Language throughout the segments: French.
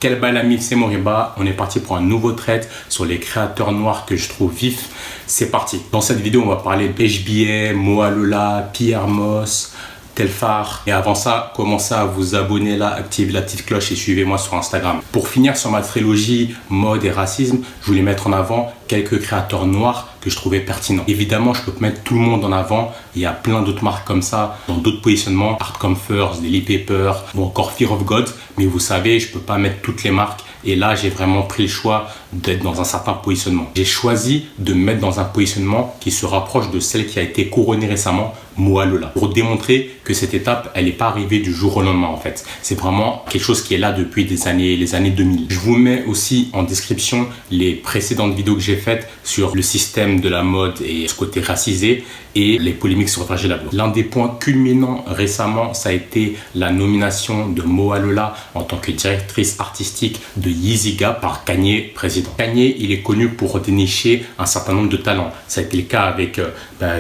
Quel bal ami, c'est Moriba. On est parti pour un nouveau trade sur les créateurs noirs que je trouve vifs. C'est parti. Dans cette vidéo, on va parler de HBA, Moalola, Pierre Moss, Telfar. Et avant ça, commencez à vous abonner là, activez la petite cloche et suivez-moi sur Instagram. Pour finir sur ma trilogie mode et racisme, je voulais mettre en avant quelques créateurs noirs que je trouvais pertinents. Évidemment, je peux mettre tout le monde en avant. Il y a plein d'autres marques comme ça, dans d'autres positionnements, Art Comforts, Daily Paper ou encore Fear of God. Mais vous savez, je peux pas mettre toutes les marques. Et là, j'ai vraiment pris le choix d'être dans un certain positionnement. J'ai choisi de me mettre dans un positionnement qui se rapproche de celle qui a été couronnée récemment, Moalola, pour démontrer que cette étape, elle n'est pas arrivée du jour au lendemain en fait. C'est vraiment quelque chose qui est là depuis les années 2000. Je vous mets aussi en description les précédentes vidéos que j'ai faites sur le système de la mode et ce côté racisé et les polémiques sur Virgil Abloh. L'un des points culminants récemment, ça a été la nomination de Moalola en tant que directrice artistique de Yeezy Gap par Kanye président. Kanye, il est connu pour dénicher un certain nombre de talents. Ça a été le cas avec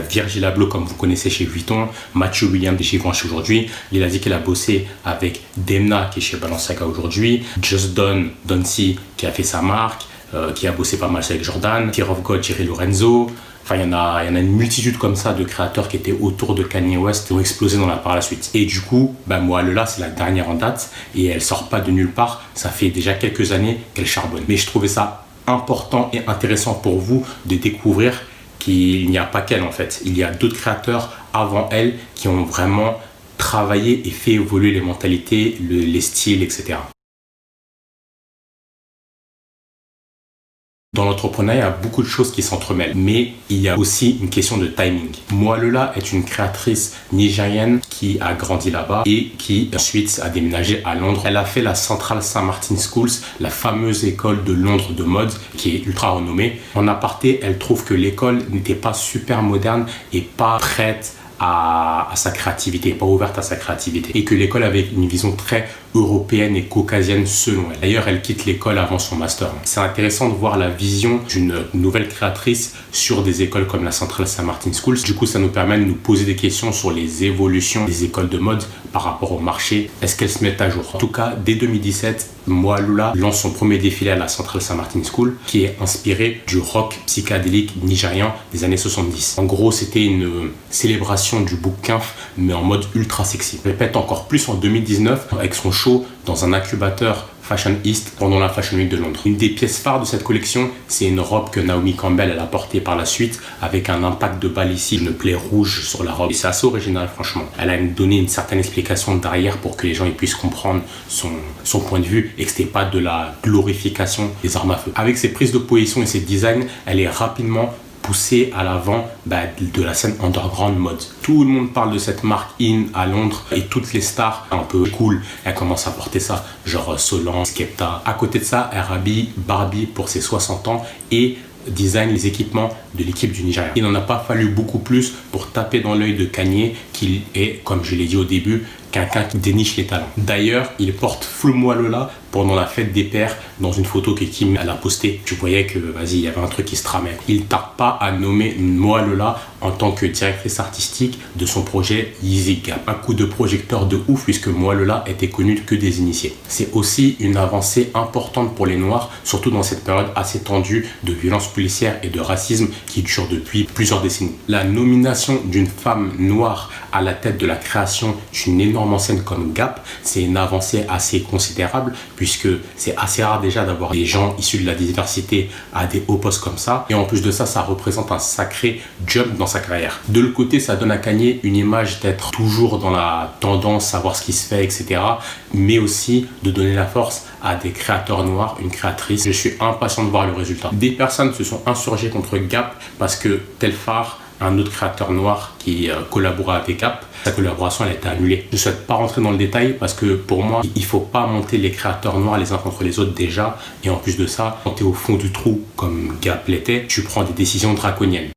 Virgil Abloh, comme vous connaissez chez Vuitton, Matthew Williams de chez Givenchy aujourd'hui. Il a dit qu'il a bossé avec Demna qui est chez Balenciaga aujourd'hui, Just Don-C qui a fait sa marque, qui a bossé pas mal avec Jordan, Fear of God, Jerry Lorenzo. Enfin, il y en a une multitude comme ça de créateurs qui étaient autour de Kanye West qui ont explosé par la suite. Et du coup, Moalola, c'est la dernière en date et elle sort pas de nulle part. Ça fait déjà quelques années qu'elle charbonne. Mais je trouvais ça important et intéressant pour vous de découvrir qu'il n'y a pas qu'elle en fait. Il y a d'autres créateurs avant elle qui ont vraiment travaillé et fait évoluer les mentalités, les styles, etc. Dans l'entrepreneuriat, il y a beaucoup de choses qui s'entremêlent, mais il y a aussi une question de timing. Moalola est une créatrice nigérienne qui a grandi là-bas et qui ensuite a déménagé à Londres. Elle a fait la Central St. Martin's Schools, la fameuse école de Londres de mode qui est ultra renommée. En aparté, elle trouve que l'école n'était pas super moderne et pas prête à sa créativité, pas ouverte à sa créativité, et que l'école avait une vision très européenne et caucasienne selon elle. D'ailleurs, elle quitte l'école avant son master. C'est intéressant de voir la vision d'une nouvelle créatrice sur des écoles comme la Central St. Martin's Schools. Du coup, ça nous permet de nous poser des questions sur les évolutions des écoles de mode par rapport au marché. Est-ce qu'elles se mettent à jour? En tout cas, dès 2017, Moalola lance son premier défilé à la Central St. Martin's School qui est inspiré du rock psychédélique nigérian des années 70. En gros, c'était une célébration du bouquin mais en mode ultra sexy. Répète encore plus en 2019 avec son show dans un incubateur Fashion East pendant la Fashion Week de Londres. Une des pièces phares de cette collection, c'est une robe que Naomi Campbell elle a portée par la suite avec un impact de balle ici, une plaie rouge sur la robe. Et c'est assez original franchement. Elle a donné une certaine explication derrière pour que les gens puissent comprendre son point de vue et que c'était pas de la glorification des armes à feu. Avec ses prises de position et ses designs, elle est rapidement poussée à l'avant de la scène underground mode. Tout le monde parle de cette marque in à Londres et toutes les stars un peu cool, elles commencent à porter ça, genre Solange, Skepta. À côté de ça, elle habille Barbie pour ses 60 ans et design les équipements de l'équipe du Nigeria. Il n'en a pas fallu beaucoup plus pour taper dans l'œil de Kanye qu'il est, comme je l'ai dit au début, quelqu'un qui déniche les talents. D'ailleurs, il porte full Moalola pendant la fête des pères dans une photo que Kim elle a postée. Tu voyais que il y avait un truc qui se tramait. Il tarde pas à nommer Moalola en tant que directrice artistique de son projet Yeezy Gap. Un coup de projecteur de ouf puisque Moalola était connu que des initiés. C'est aussi une avancée importante pour les Noirs, surtout dans cette période assez tendue de violence policière et de racisme qui dure depuis plusieurs décennies. La nomination d'une femme noire à la tête de la création d'une énorme enseigne comme Gap, c'est une avancée assez considérable puisque c'est assez rare déjà d'avoir des gens issus de la diversité à des hauts postes comme ça. Et en plus de ça, ça représente un sacré jump dans sa carrière. De l'autre côté, ça donne à Kanye une image d'être toujours dans la tendance, savoir ce qui se fait, etc. Mais aussi de donner la force à des créateurs noirs, une créatrice. Je suis impatient de voir le résultat. Des personnes se sont insurgées contre Gap parce que Telfar, un autre créateur noir qui collaborait avec Gap, sa collaboration elle a été annulée. Je ne souhaite pas rentrer dans le détail parce que pour moi, il ne faut pas monter les créateurs noirs les uns contre les autres déjà. Et en plus de ça, quand tu es au fond du trou comme Gap l'était, tu prends des décisions draconiennes.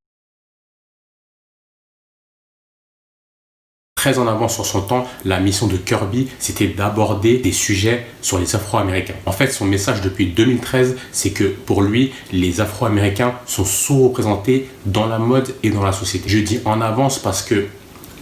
Très en avant sur son temps, la mission de Kirby, c'était d'aborder des sujets sur les Afro-Américains. En fait, son message depuis 2013, c'est que pour lui, les Afro-Américains sont sous-représentés dans la mode et dans la société. Je dis en avance parce que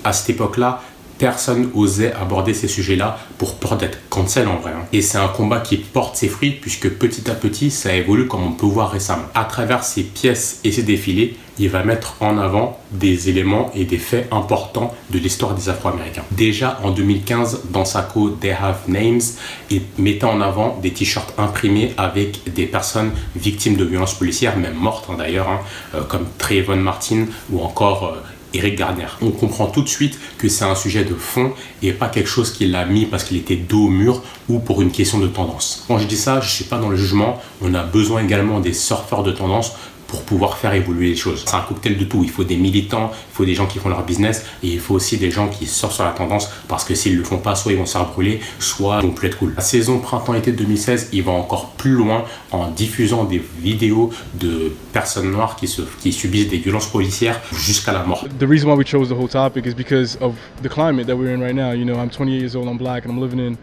à cette époque-là, personne osait aborder ces sujets-là pour peur d'être cancel en vrai. Et c'est un combat qui porte ses fruits puisque petit à petit, ça évolue comme on peut voir récemment. À travers ses pièces et ses défilés, il va mettre en avant des éléments et des faits importants de l'histoire des Afro-Américains. Déjà en 2015, dans sa co They Have Names, il mettait en avant des t-shirts imprimés avec des personnes victimes de violences policières, même mortes d'ailleurs, comme Trayvon Martin ou encore Eric Garner. On comprend tout de suite que c'est un sujet de fond et pas quelque chose qu'il a mis parce qu'il était dos au mur ou pour une question de tendance. Quand je dis ça, je ne suis pas dans le jugement. On a besoin également des surfeurs de tendance pour pouvoir faire évoluer les choses. C'est un cocktail de tout. Il faut des militants, il faut des gens qui font leur business et il faut aussi des gens qui sortent sur la tendance parce que s'ils ne le font pas, soit ils vont se faire brûler, soit ils vont plus être cool. La saison printemps-été 2016, il va encore plus loin en diffusant des vidéos de personnes noires qui subissent des violences policières jusqu'à la mort. The reason why we chose the whole topic is because of the climate that we're in right now. You know, I'm 28 years old, I'm black, and I'm living in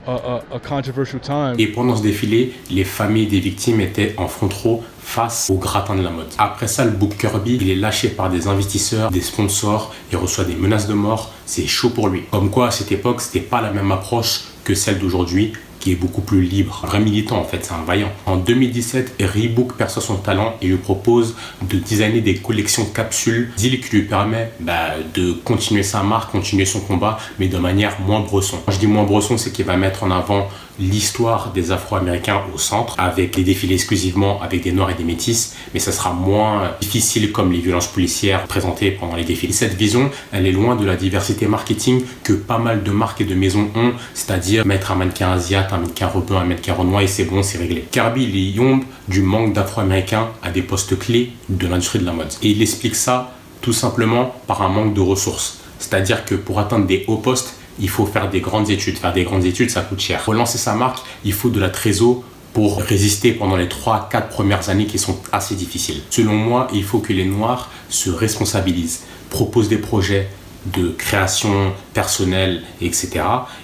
a controversial time. Et pendant ce défilé, les familles des victimes étaient en front row face au gratin de la mode. Après ça, le book Kirby, il est lâché par des investisseurs, des sponsors, il reçoit des menaces de mort, c'est chaud pour lui. Comme quoi, à cette époque, c'était pas la même approche que celle d'aujourd'hui, qui est beaucoup plus libre. Un vrai militant en fait, c'est un vaillant. En 2017, Reebok perçoit son talent et lui propose de designer des collections capsules, deal qui lui permet de continuer sa marque, continuer son combat, mais de manière moins bresson. Quand je dis moins bresson, c'est qu'il va mettre en avant l'histoire des Afro-Américains au centre, avec des défilés exclusivement avec des Noirs et des Métis, mais ça sera moins difficile comme les violences policières présentées pendant les défilés. Cette vision, elle est loin de la diversité marketing que pas mal de marques et de maisons ont, c'est-à-dire mettre un mannequin asiate, un mannequin européen, un mannequin renois et c'est bon, c'est réglé. Kirby, il yombe du manque d'Afro-Américains à des postes clés de l'industrie de la mode. Et il explique ça tout simplement par un manque de ressources. C'est-à-dire que pour atteindre des hauts postes, il faut faire des grandes études. Faire des grandes études, ça coûte cher. Pour lancer sa marque, il faut de la trésor pour résister pendant les 3-4 premières années qui sont assez difficiles. Selon moi, il faut que les Noirs se responsabilisent, proposent des projets de création personnelle, etc.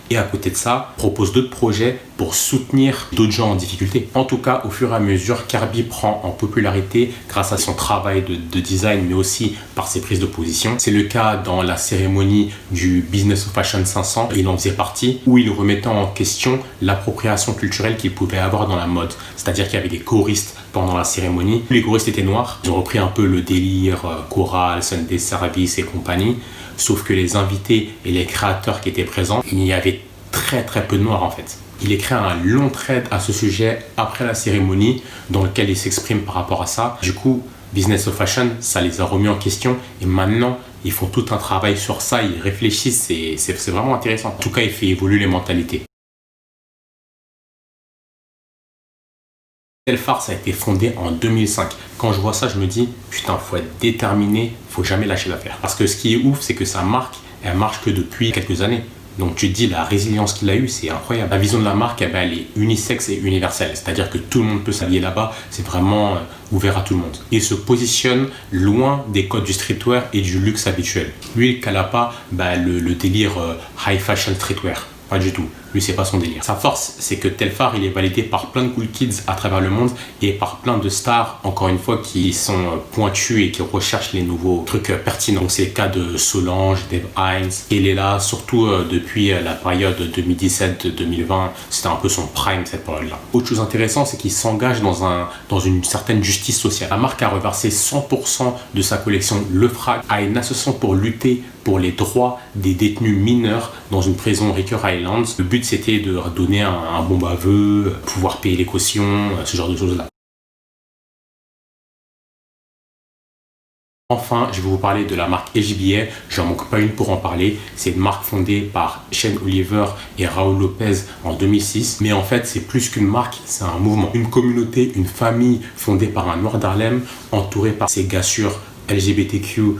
Et à côté de ça, propose d'autres projets pour soutenir d'autres gens en difficulté. En tout cas, au fur et à mesure, Kirby prend en popularité grâce à son travail de design, mais aussi par ses prises de position. C'est le cas dans la cérémonie du Business of Fashion 500, il en faisait partie, où il remettait en question l'appropriation culturelle qu'il pouvait avoir dans la mode. C'est-à-dire qu'il y avait des choristes pendant la cérémonie. Les choristes étaient noirs. Ils ont repris un peu le délire choral, Sunday Service et compagnie. Sauf que les invités et les créateurs qui étaient présents, il y avait très peu de noirs en fait. Il écrit un long thread à ce sujet après la cérémonie dans lequel il s'exprime par rapport à ça. Du coup, Business of Fashion, ça les a remis en question et maintenant, ils font tout un travail sur ça, ils réfléchissent et c'est vraiment intéressant. En tout cas, il fait évoluer les mentalités. Telfar, ça a été fondé en 2005. Quand je vois ça, je me dis, putain, faut être déterminé, faut jamais lâcher l'affaire. Parce que ce qui est ouf, c'est que sa marque, elle marche que depuis quelques années. Donc tu te dis, la résilience qu'il a eue, c'est incroyable. La vision de la marque, elle est unisexe et universelle. C'est-à-dire que tout le monde peut s'habiller là-bas. C'est vraiment ouvert à tout le monde. Il se positionne loin des codes du streetwear et du luxe habituel. Lui, il ne cala pas le délire high fashion streetwear. Pas du tout. Lui, c'est pas son délire. Sa force, c'est que Telfar, il est validé par plein de cool kids à travers le monde et par plein de stars, encore une fois, qui sont pointus et qui recherchent les nouveaux trucs pertinents. Donc, c'est le cas de Solange, Dave Hines. Il est là, surtout depuis la période 2017-2020. C'était un peu son prime, cette période-là. Autre chose intéressante, c'est qu'il s'engage dans une certaine justice sociale. La marque a reversé 100% de sa collection Le Frag à une association pour lutter pour les droits des détenus mineurs dans une prison Riker Islands. Le but, c'était de donner un bon baveux, pouvoir payer les cautions, ce genre de choses-là. Enfin, je vais vous parler de la marque HBA. J'en manque pas une pour en parler. C'est une marque fondée par Shane Oliver et Raúl Lopez en 2006. Mais en fait, c'est plus qu'une marque, c'est un mouvement. Une communauté, une famille fondée par un Noir d'Harlem, entouré par ses gars sûrs LGBTQ+,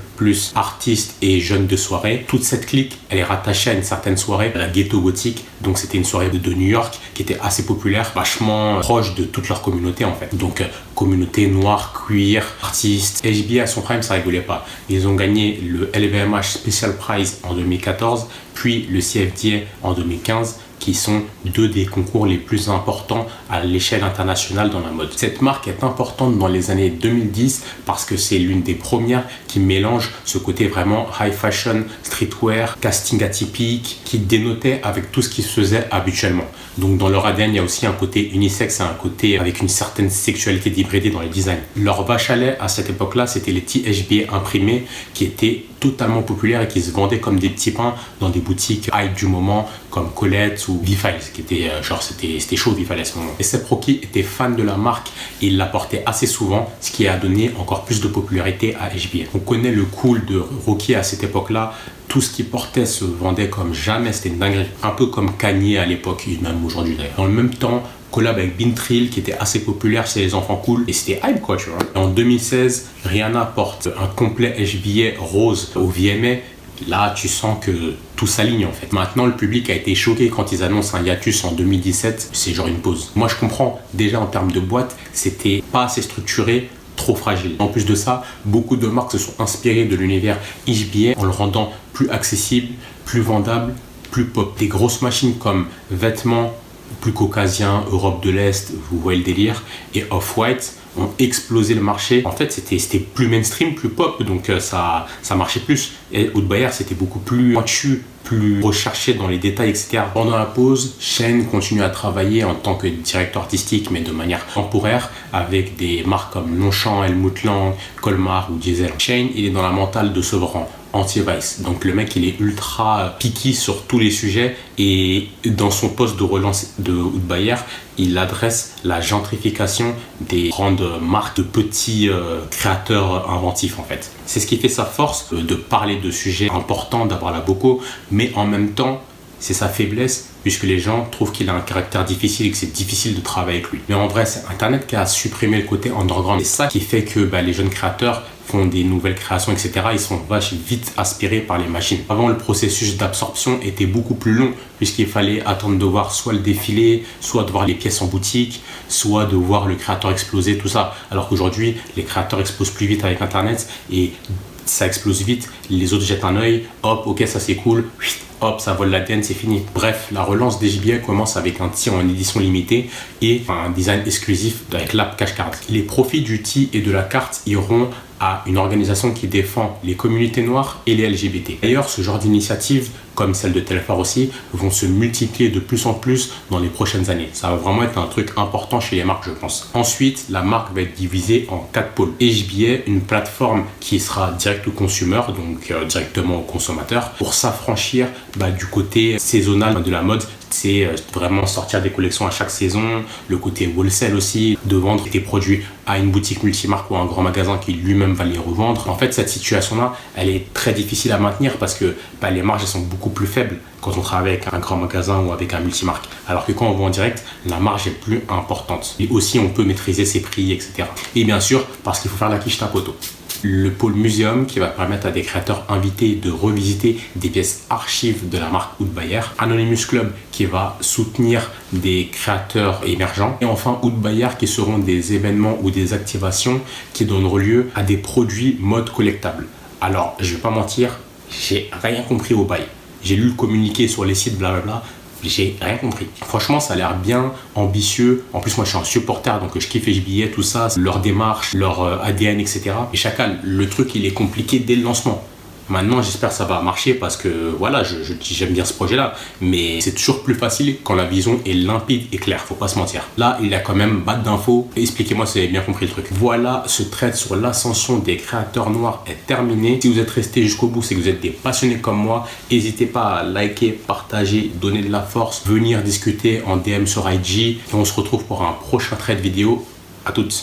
artistes et jeunes de soirée. Toute cette clique, elle est rattachée à une certaine soirée, la Ghetto Gothic. Donc c'était une soirée de New York qui était assez populaire, vachement proche de toute leur communauté en fait. Donc communauté noire, queer, artistes. HBA à son prime, ça rigolait pas. Ils ont gagné le LVMH Special Prize en 2014, puis le CFDA en 2015, qui sont deux des concours les plus importants à l'échelle internationale dans la mode. Cette marque est importante dans les années 2010 parce que c'est l'une des premières qui mélange ce côté vraiment high fashion, streetwear, casting atypique, qui dénotait avec tout ce qui se faisait habituellement. Donc dans leur ADN, il y a aussi un côté unisexe et un côté avec une certaine sexualité débridée dans les designs. Leur vache à lait à cette époque-là, c'était les THBA imprimés qui étaient totalement populaires et qui se vendaient comme des petits pains dans des boutiques hype du moment comme Colette ou V-Files, qui était c'était chaud V-Files à ce moment. Et A$AP Rocky était fan de la marque et il la portait assez souvent, ce qui a donné encore plus de popularité à HBA. On connaît le cool de Rocky à cette époque-là. Tout ce qu'il portait se vendait comme jamais, c'était une dinguerie. Un peu comme Kanye à l'époque, même aujourd'hui d'ailleurs. Dans le même temps, collab avec Bintrill qui était assez populaire chez les enfants cool et c'était hype quoi, tu vois. Et en 2016, Rihanna porte un complet HBA rose au VMA. Là, tu sens que tout s'aligne en fait. Maintenant, le public a été choqué quand ils annoncent un hiatus en 2017. C'est genre une pause. Moi, je comprends. Déjà en termes de boîte, c'était pas assez structuré, trop fragile. En plus de ça, beaucoup de marques se sont inspirées de l'univers HBA en le rendant plus accessible, plus vendable, plus pop. Des grosses machines comme Vêtements, plus caucasien, Europe de l'Est, vous voyez le délire, et Off-White ont explosé le marché. En fait, c'était plus mainstream, plus pop, donc ça marchait plus. Et Oud Bayer, c'était beaucoup plus pointu, plus recherché dans les détails, etc. Pendant la pause, Shane continue à travailler en tant que directeur artistique, mais de manière temporaire, avec des marques comme Longchamp, Helmut Lang, Colmar ou Diesel. Shane, il est dans la mentale de Sevran, anti-vice. Donc le mec, il est ultra picky sur tous les sujets et dans son poste de relance de Oud Bayer, il adresse la gentrification des grandes marques de petits créateurs inventifs en fait. C'est ce qui fait sa force de parler de sujets importants, d'avoir la boco, mais en même temps, c'est sa faiblesse puisque les gens trouvent qu'il a un caractère difficile et que c'est difficile de travailler avec lui. Mais en vrai, c'est Internet qui a supprimé le côté underground. C'est ça qui fait que les jeunes créateurs font des nouvelles créations, etc. Ils sont vite aspirés par les machines. Avant, le processus d'absorption était beaucoup plus long puisqu'il fallait attendre de voir soit le défilé, soit de voir les pièces en boutique, soit de voir le créateur exploser, tout ça. Alors qu'aujourd'hui, les créateurs explosent plus vite avec Internet et ça explose vite, les autres jettent un œil, hop, ok, ça c'est cool, hop, ça vole l'ADN, c'est fini. Bref, la relance des JBL commence avec un tee en édition limitée et un design exclusif avec l'app Cash Card. Les profits du tee et de la carte iront à une organisation qui défend les communautés noires et les LGBT. D'ailleurs, ce genre d'initiatives, comme celle de Telfar aussi, vont se multiplier de plus en plus dans les prochaines années. Ça va vraiment être un truc important chez les marques, je pense. Ensuite, la marque va être divisée en 4 pôles. HBA, une plateforme qui sera direct au consommateur, donc directement au consommateur, pour s'affranchir du côté saisonnal de la mode. C'est vraiment sortir des collections à chaque saison, le côté wholesale aussi, de vendre tes produits à une boutique multimarque ou à un grand magasin qui lui-même va les revendre. En fait, cette situation-là, elle est très difficile à maintenir parce que les marges elles sont beaucoup plus faibles quand on travaille avec un grand magasin ou avec un multimarque. Alors que quand on vend en direct, la marge est plus importante. Et aussi, on peut maîtriser ses prix, etc. Et bien sûr, parce qu'il faut faire la quiche tapoto. Le pôle muséum qui va permettre à des créateurs invités de revisiter des pièces archives de la marque Oud Bayer. Anonymous Club qui va soutenir des créateurs émergents. Et enfin Oud Bayer qui seront des événements ou des activations qui donneront lieu à des produits mode collectables. Alors, je vais pas mentir, j'ai rien compris au bail. J'ai lu le communiqué sur les sites, blablabla. J'ai rien compris. Franchement, ça a l'air bien ambitieux. En plus, moi, je suis un supporter, donc je kiffe HBA, tout ça, leur démarche, leur ADN, etc. Et Chacal, le truc, il est compliqué dès le lancement. Maintenant, j'espère que ça va marcher parce que voilà, j'aime bien ce projet-là. Mais c'est toujours plus facile quand la vision est limpide et claire, faut pas se mentir. Là, il y a quand même batte d'infos. Expliquez-moi si vous avez bien compris le truc. Voilà, ce trade sur l'ascension des créateurs noirs est terminé. Si vous êtes resté jusqu'au bout, c'est que vous êtes des passionnés comme moi. N'hésitez pas à liker, partager, donner de la force, venir discuter en DM sur IG. Et on se retrouve pour un prochain trade vidéo. À toutes.